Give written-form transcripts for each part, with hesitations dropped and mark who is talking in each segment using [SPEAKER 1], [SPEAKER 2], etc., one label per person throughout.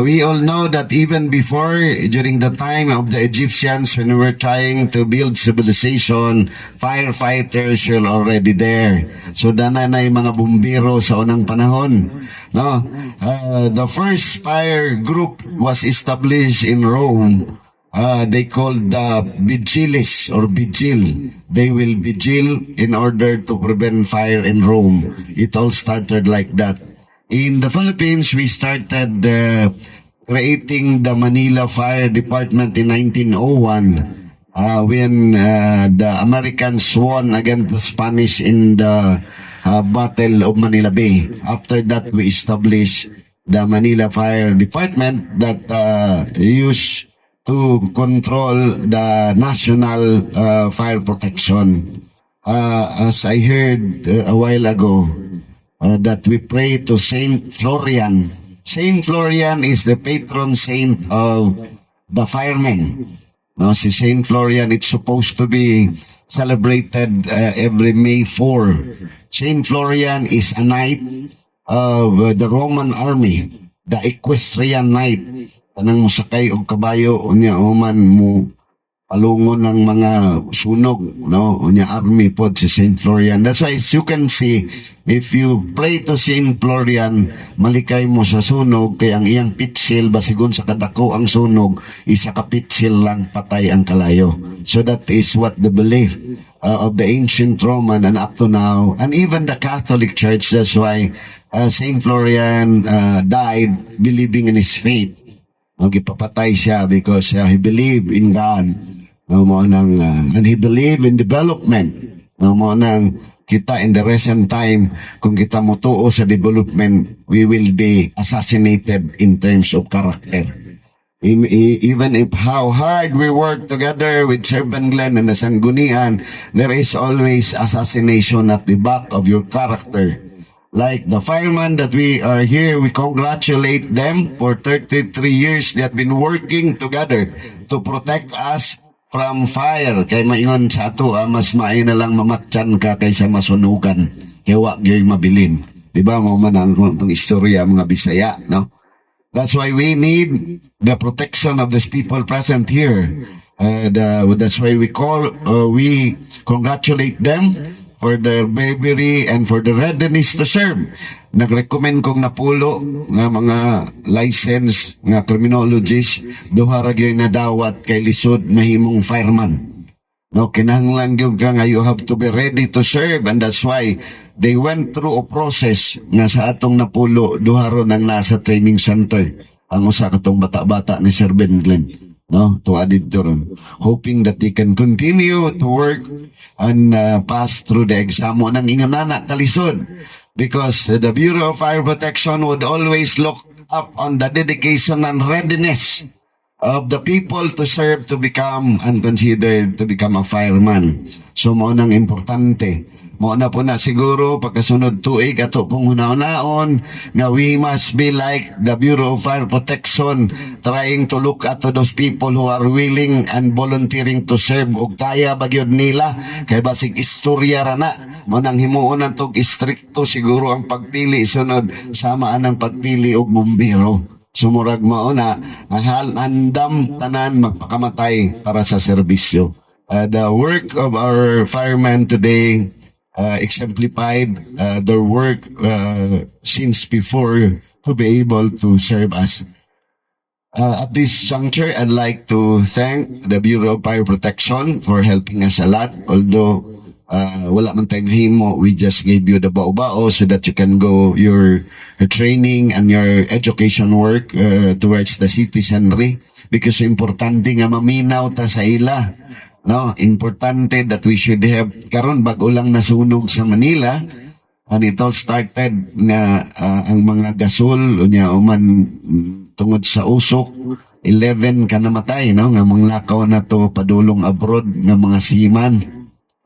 [SPEAKER 1] We all know that even before, during the time of the Egyptians, when we were trying to build civilization, firefighters were already there. So, dana na yung mga bumbiro sa unang panahon. No? The first fire group was established in Rome. They called the vigiles or vigil. They will vigil in order to prevent fire in Rome. It all started like that. In the Philippines, we started creating the Manila Fire Department in 1901 when the Americans won against the Spanish in the Battle of Manila Bay. After that, we established the Manila Fire Department that used to control the national fire protection. As I heard a while ago, that we pray to Saint Florian. Saint Florian is the patron saint of the firemen. No, si Saint Florian, it's supposed to be celebrated every May 4. Saint Florian is a knight of the Roman army, the equestrian knight. Tanang musakay og kabayo unya human mo palungon ng mga sunog, no, unya army pod si Saint Florian. That's why as you can see, if you pray to Saint Florian, malikay mo sa sunog kay ang iyang pitsil basigon sa kadako ang sunog, isa ka pitsil lang patay ang kalayo. So that is what the belief of the ancient Roman and up to now, and even the Catholic Church. That's why Saint Florian died believing in his faith. Gipapatay siya because he believed in God. And he believed in development. Kita in the recent time, kung kita mutuo sa development, we will be assassinated in terms of character. Even if how hard we work together with Sir Ben Glenn and the Sanggunian, there is always assassination at the back of your character. Like the firemen that we are here, we congratulate them for 33 years. They have been working together to protect us from fire. Kay maingon sa ato, mas maayo na lang mamatyan ka kaysa masunugan. Kaya wag yung mabilin. Diba mo man ang istorya mga Bisaya, no? That's why we need the protection of these people present here. That's why we congratulate them for their bravery and for the readiness to serve. Nag-recommend kong napulo nga mga license nga criminologist, duha ra gyud na dawat kay lisod mahimong fireman. No, kinahanglan gyud ka nga you have to be ready to serve, and that's why they went through a process nga sa atong napulo duha ro nang nasa training center ang usa katong bata-bata ni Sir Ben Glenn. No, to added to ron, hoping that they can continue to work and pass through the exam mo ng ingon anak kalisod, because the Bureau of Fire Protection would always look up on the dedication and readiness of the people to serve, to become and considered to become a fireman. So mo nang importante. Mo na po na siguro pagkasunod tuig ato pong hunaon nga we must be like the Bureau of Fire Protection, trying to look at those people who are willing and volunteering to serve og kaya bagyod nila kay basig istorya ra na mo nang himuon natog istrikto siguro ang pagpili sunod sama anang pagpili og bumbero. Sumurag mao na andam tanan magpakamatay para sa serbisyo. The work of our firemen today exemplified their work since before to be able to serve us. At this juncture, I'd like to thank the Bureau of Fire Protection for helping us a lot. Although wala man tayong himo, we just gave you the bao-bao so that you can go your training and your education work towards the citizenry, because importante nga maminaw ta sa ila. No, importante that we should have karon bago lang nasunog sa Manila, and it all started na ang mga gasol unya uman tungod sa usok 11 ka namatay, no, nga mga lakaw na to padulong abroad nga mga seaman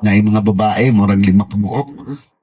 [SPEAKER 1] na yung mga babae murag 5 kabuok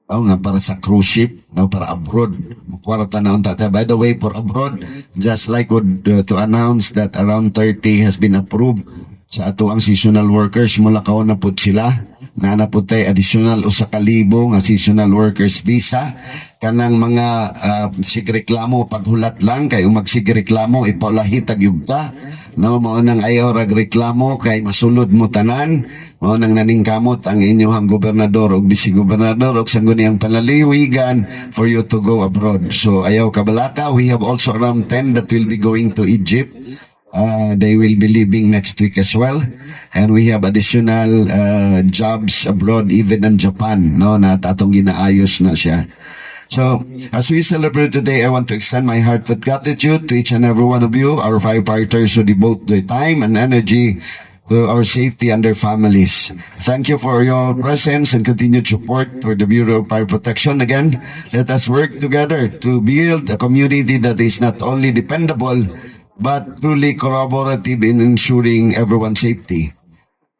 [SPEAKER 1] nga para sa cruise ship, no, para abroad kwarta na unta. By the way, for abroad, just like to announce that around 30 has been approved sa ato ang seasonal workers, mulakaw na pud sila. na naputay additional usa ka libo nga seasonal workers visa. Kanang mga sigreklamo paghulat lang kay magsigreklamo ipaulahit ag yugta, no, mao nang ayaw rag reklamo kay masulod mo tanan, mao nang naningkamot ang inyong gobernador ug vice-gobernador ug sangguniang panaliliwigan for you to go abroad. So ayaw kabalaka, we have also around 10 that will be going to Egypt. They will be leaving next week as well, and we have additional jobs abroad, even in Japan, no, na atong ginaayos na siya. So, as we celebrate today, I want to extend my heartfelt gratitude to each and every one of you, our firefighters who devote their time and energy to our safety and their families. Thank you for your presence and continued support for the Bureau of Fire Protection. Again, let us work together to build a community that is not only dependable, but truly collaborative in ensuring everyone's safety.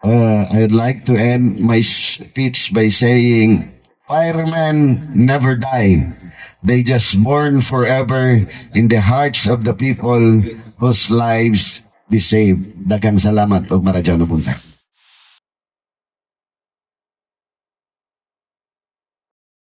[SPEAKER 1] I'd like to end my speech by saying, firemen never die. They just burn forever in the hearts of the people whose lives be saved. Daghang salamat o maradyaw na punta.